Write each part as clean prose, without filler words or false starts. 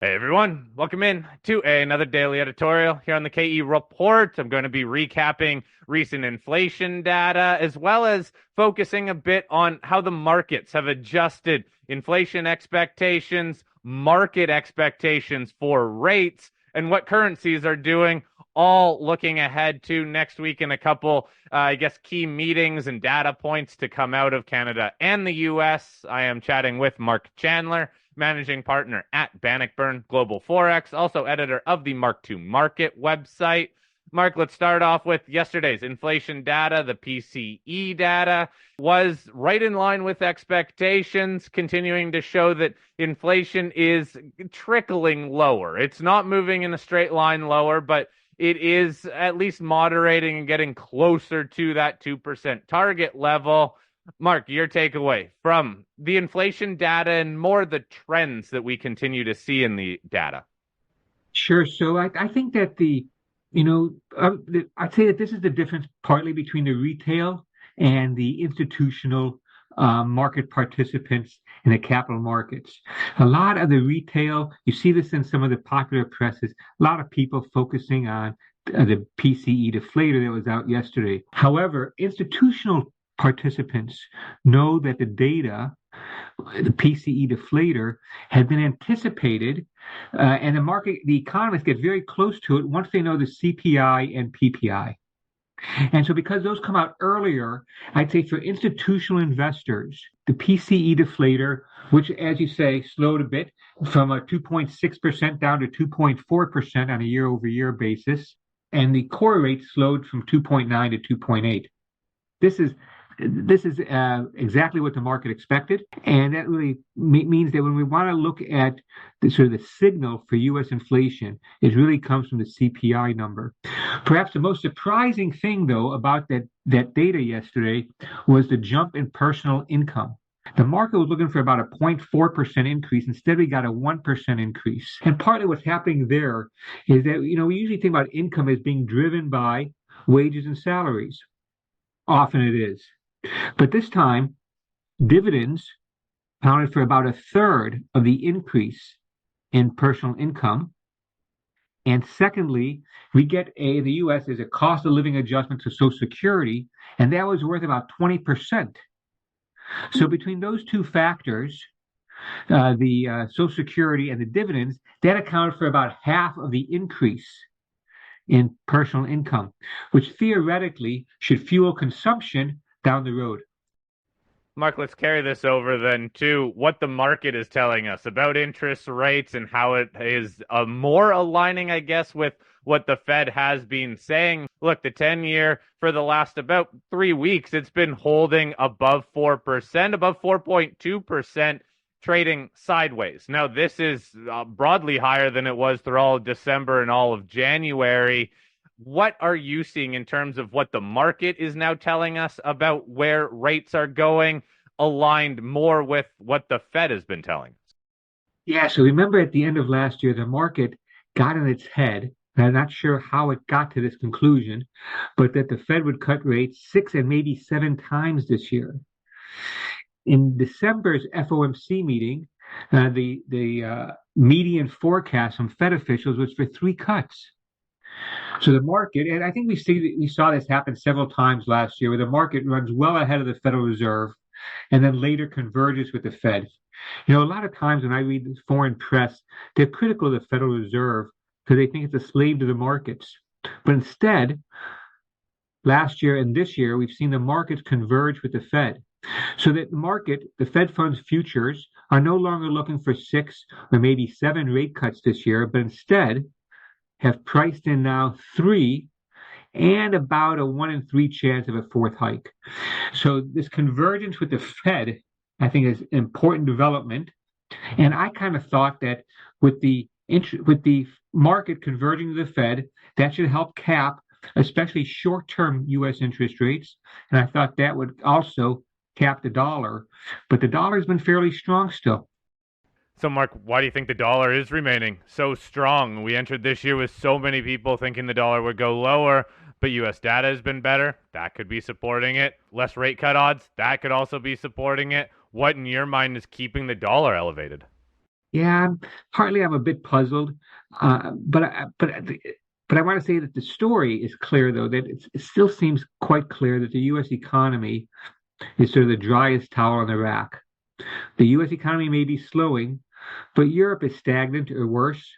Hey everyone, welcome in to another daily editorial here on the KE Report. I'm going to be recapping recent inflation data as well as focusing a bit on how the markets have adjusted inflation expectations, market expectations for rates, and what currencies are doing, all looking ahead to next week in a couple, key meetings and data points to come out of Canada and the US. I am chatting with Marc Chandler, managing partner at Bannockburn Global Forex, also editor of the Mark to Market website. Marc, let's start off with yesterday's inflation data. The PCE data was right in line with expectations, continuing to show that inflation is trickling lower. It's not moving in a straight line lower, but it is at least moderating and getting closer to that 2% target level. Marc, your takeaway from the inflation data and more the trends that we continue to see in the data. Sure. So I think that I'd say that this is the difference partly between the retail and the institutional market participants in the capital markets. A lot of the retail, you see this in some of the popular presses, a lot of people focusing on the PCE deflator that was out yesterday. However, institutional participants know that the data, the PCE deflator, had been anticipated, and the economists get very close to it once they know the CPI and PPI. And so, because those come out earlier, I'd say for institutional investors, the PCE deflator, which, as you say, slowed a bit from a 2.6% down to 2.4% on a year-over-year basis, and the core rate slowed from 2.9 to 2.8. This is exactly what the market expected, and that really means that when we want to look at the signal for U.S. inflation, it really comes from the CPI number. Perhaps the most surprising thing, though, about that data yesterday was the jump in personal income. The market was looking for about a 0.4% increase. Instead, we got a 1% increase. And partly what's happening there is that, we usually think about income as being driven by wages and salaries. Often it is. But this time, dividends accounted for about a third of the increase in personal income. And secondly, we get the U.S. is a cost of living adjustment to Social Security, and that was worth about 20%. So between those two factors, the Social Security and the dividends, that accounted for about half of the increase in personal income, which theoretically should fuel consumption down the road. Marc, let's carry this over then to what the market is telling us about interest rates and how it is more aligning, I guess, with what the Fed has been saying. Look, the 10-year for the last about 3 weeks, it's been holding above 4%, above 4.2%, trading sideways. Now, this is broadly higher than it was through all of December and all of January. What are you seeing in terms of what the market is now telling us about where rates are going, aligned more with what the Fed has been telling us? Yeah, so remember at the end of last year, the market got in its head, and I'm not sure how it got to this conclusion, but that the Fed would cut rates 6 and maybe 7 times this year. In December's FOMC meeting, the median forecast from Fed officials was for 3 cuts. So the market, and I think we saw this happen several times last year, where the market runs well ahead of the Federal Reserve and then later converges with the Fed. A lot of times when I read the foreign press, they're critical of the Federal Reserve because they think it's a slave to the markets. But instead, last year and this year, we've seen the markets converge with the Fed. So that the Fed funds futures, are no longer looking for 6 or maybe 7 rate cuts this year, but instead have priced in now 3 and about a 1 in 3 chance of a 4th hike. So this convergence with the Fed, I think, is an important development. And I kind of thought that with the market converging to the Fed, that should help cap especially short-term U.S. interest rates. And I thought that would also cap the dollar. But the dollar has been fairly strong still. So, Marc, why do you think the dollar is remaining so strong? We entered this year with so many people thinking the dollar would go lower, but U.S. data has been better. That could be supporting it. Less rate cut odds. That could also be supporting it. What, in your mind, is keeping the dollar elevated? Yeah, partly I'm a bit puzzled, but I want to say that the story is clear, though, that it still seems quite clear that the U.S. economy is sort of the driest towel on the rack. The U.S. economy may be slowing, but Europe is stagnant or worse.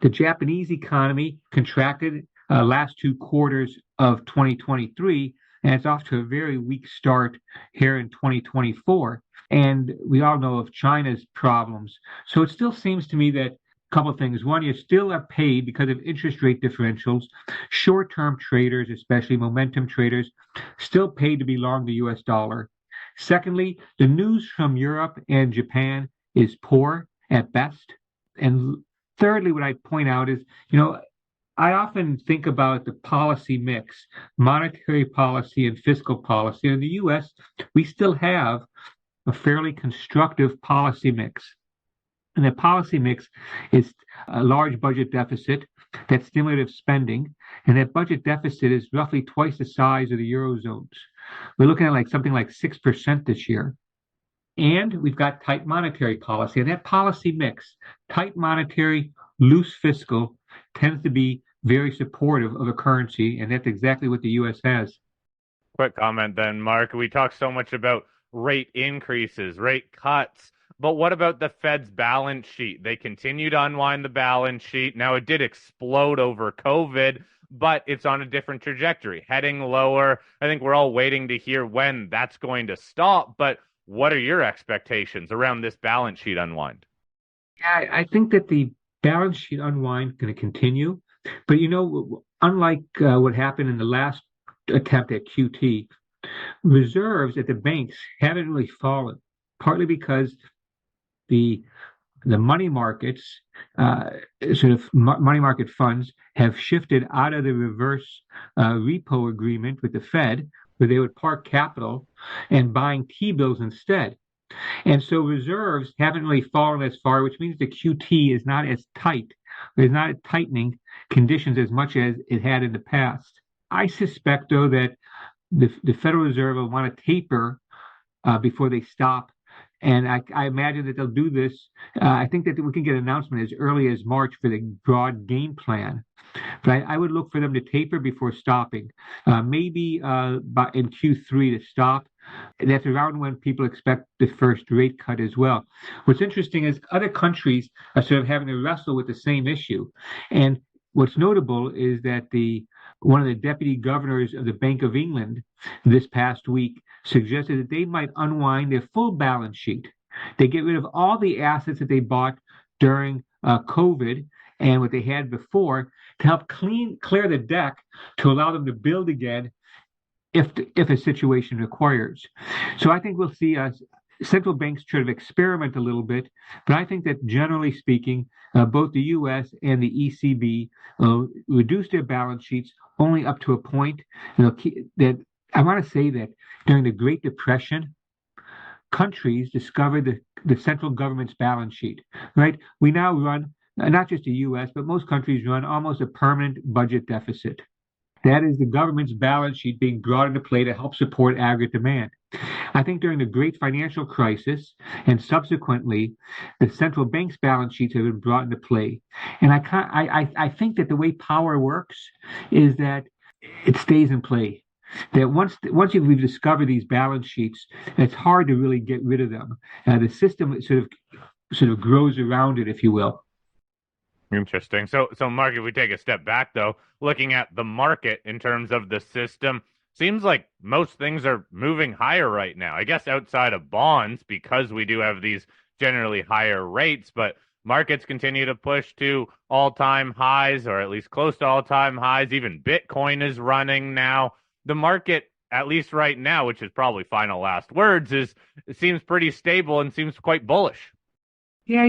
The Japanese economy contracted last two quarters of 2023, and it's off to a very weak start here in 2024. And we all know of China's problems. So it still seems to me that a couple of things. One, you still are paid because of interest rate differentials. Short-term traders, especially momentum traders, still paid to be long the US dollar. Secondly, the news from Europe and Japan is poor at best. And thirdly, what I point out is, I often think about the policy mix, monetary policy and fiscal policy. In the US, we still have a fairly constructive policy mix. And the policy mix is a large budget deficit, that's stimulative spending, and that budget deficit is roughly twice the size of the Eurozone's. We're looking at like something like 6% this year. And we've got tight monetary policy. And that policy mix, tight monetary, loose fiscal, tends to be very supportive of a currency. And that's exactly what the US has. Quick comment then, Mark. We talk so much about rate increases, rate cuts, but what about the Fed's balance sheet? They continue to unwind the balance sheet. Now, it did explode over COVID, but it's on a different trajectory, heading lower. I think we're all waiting to hear when that's going to stop, but what are your expectations around this balance sheet unwind? Yeah, I think that the balance sheet unwind is going to continue. But unlike what happened in the last attempt at QT, reserves at the banks haven't really fallen, partly because the money markets, sort of money market funds, have shifted out of the reverse repo agreement with the Fed, where they would park capital and buying T-bills instead. And so reserves haven't really fallen as far, which means the QT is not as tight. There's not tightening conditions as much as it had in the past. I suspect, though, that the Federal Reserve will want to taper before they stop. And I imagine that they'll do this. I think that we can get an announcement as early as March for the broad game plan. But I would look for them to taper before stopping, maybe in Q3 to stop. That's around when people expect the first rate cut as well. What's interesting is other countries are sort of having to wrestle with the same issue. And what's notable is that one of the deputy governors of the Bank of England this past week suggested that they might unwind their full balance sheet. They get rid of all the assets that they bought during COVID and what they had before to help clear the deck to allow them to build again if a situation requires. So I think we'll see central banks sort of experiment a little bit, but I think that generally speaking, both the U.S. and the ECB reduce their balance sheets only up to a point. That I want to say that during the Great Depression, countries discovered the central government's balance sheet. Right? We now run not just the U.S., but most countries run almost a permanent budget deficit. That is the government's balance sheet being brought into play to help support aggregate demand. I think during the great financial crisis and subsequently, the central bank's balance sheets have been brought into play. And I think that the way power works is that it stays in play. That once we've discovered these balance sheets, it's hard to really get rid of them. The system sort of grows around it, if you will. Interesting. So Mark, if we take a step back though, looking at the market in terms of the system, seems like most things are moving higher right now. I guess outside of bonds, because we do have these generally higher rates, but markets continue to push to all-time highs, or at least close to all-time highs. Even Bitcoin is running now. The market, at least right now, which is probably final last words, it seems pretty stable and seems quite bullish. Yeah,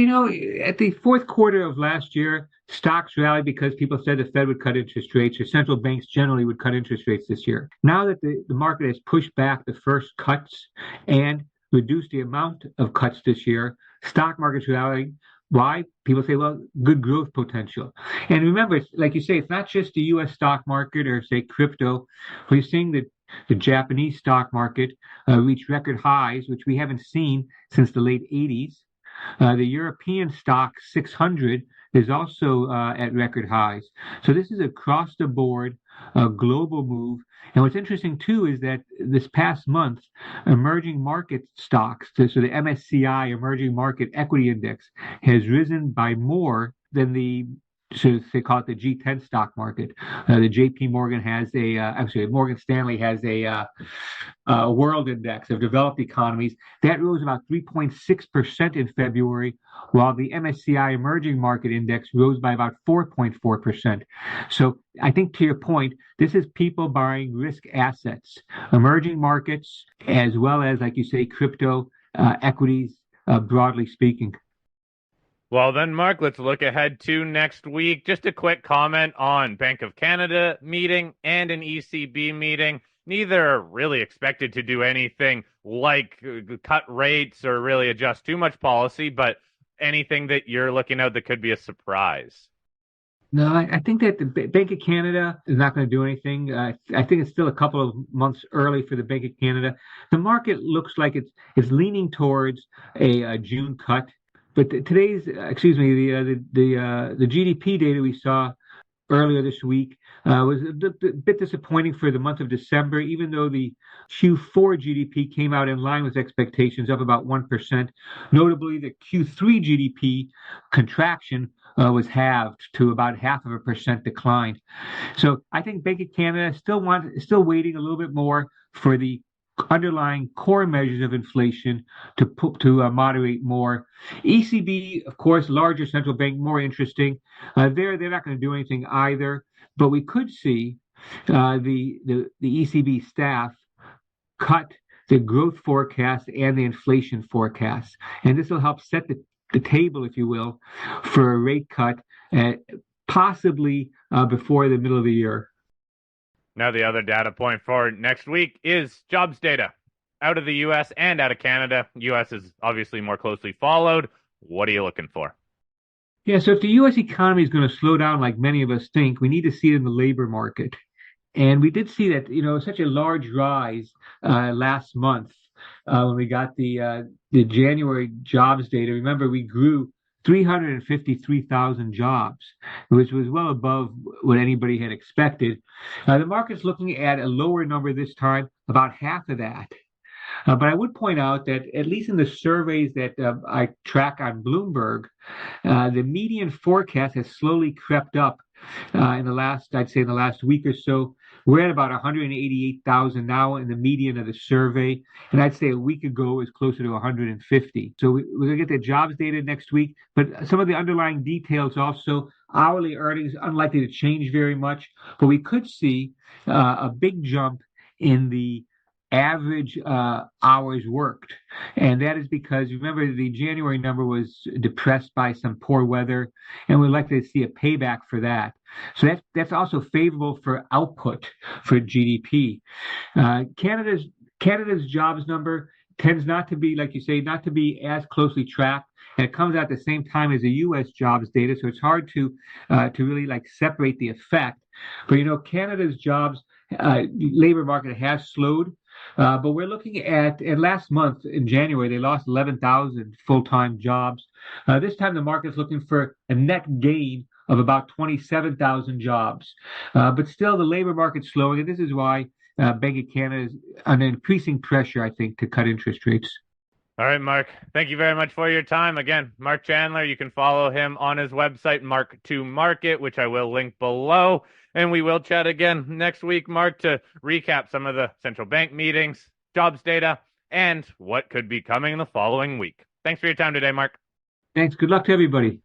at the fourth quarter of last year, stocks rallied because people said the Fed would cut interest rates, or central banks generally would cut interest rates this year. Now that the market has pushed back the first cuts and reduced the amount of cuts this year, stock markets rallying. Why? People say, well, good growth potential. And remember, like you say, it's not just the U.S. stock market or, say, crypto. We're seeing the Japanese stock market reach record highs, which we haven't seen since the late 80s. The European stock 600 is also at record highs. So this is across the board, a global move. And what's interesting too is that this past month, emerging market stocks, so the MSCI Emerging Market Equity Index, has risen by more than the so they call it the G10 stock market. The JP Morgan has actually Morgan Stanley has a world index of developed economies that rose about 3.6% in February, while the MSCI Emerging Market Index rose by about 4.4%. So I think to your point, this is people buying risk assets, emerging markets, as well as, like you say, crypto, equities, broadly speaking. Well, then, Mark, let's look ahead to next week. Just a quick comment on Bank of Canada meeting and an ECB meeting. Neither are really expected to do anything like cut rates or really adjust too much policy, but anything that you're looking at that could be a surprise. No, I think that the Bank of Canada is not going to do anything. I think it's still a couple of months early for the Bank of Canada. The market looks like it's leaning towards a June cut. But today's, excuse me, the GDP data we saw earlier this week was a bit disappointing for the month of December, even though the Q4 GDP came out in line with expectations, up about 1%. Notably, the Q3 GDP contraction was halved to about 0.5% decline. So I think Bank of Canada still waiting a little bit more for the underlying core measures of inflation to moderate more. ECB, of course, larger central bank, more interesting. They're not going to do anything either, but we could see the ECB staff cut the growth forecast and the inflation forecast, and this will help set the table, if you will, for a rate cut, possibly before the middle of the year. Now, the other data point for next week is jobs data out of the US and out of Canada. US is obviously more closely followed. What are you looking for? Yeah, so if the U.S. economy is going to slow down like many of us think, we need to see it in the labor market. And we did see that, such a large rise last month when we got the January jobs data. Remember, we grew 353,000 jobs, which was well above what anybody had expected. The market's looking at a lower number this time, about half of that. But I would point out that at least in the surveys that I track on Bloomberg, the median forecast has slowly crept up I'd say in the last week or so. We're at about 188,000 now in the median of the survey. And I'd say a week ago it was closer to 150. So we're going to get the jobs data next week. But some of the underlying details also, hourly earnings unlikely to change very much. But we could see a big jump in the average hours worked. And that is because remember the January number was depressed by some poor weather, and we're likely to see a payback for that. So that's also favorable for output for GDP. Canada's jobs number tends not to be, like you say, not to be as closely tracked. And it comes out at the same time as the U.S. jobs data, so it's hard to really like separate the effect. But Canada's jobs labor market has slowed. But we're looking at last month in January, they lost 11,000 full-time jobs. This time the market's looking for a net gain of about 27,000 jobs. But still, the labor market's slowing, and this is why Bank of Canada is under increasing pressure, I think, to cut interest rates. All right, Mark. Thank you very much for your time. Again, Marc Chandler, you can follow him on his website, Marc to Market, which I will link below. And we will chat again next week, Mark, to recap some of the central bank meetings, jobs data, and what could be coming in the following week. Thanks for your time today, Mark. Thanks. Good luck to everybody.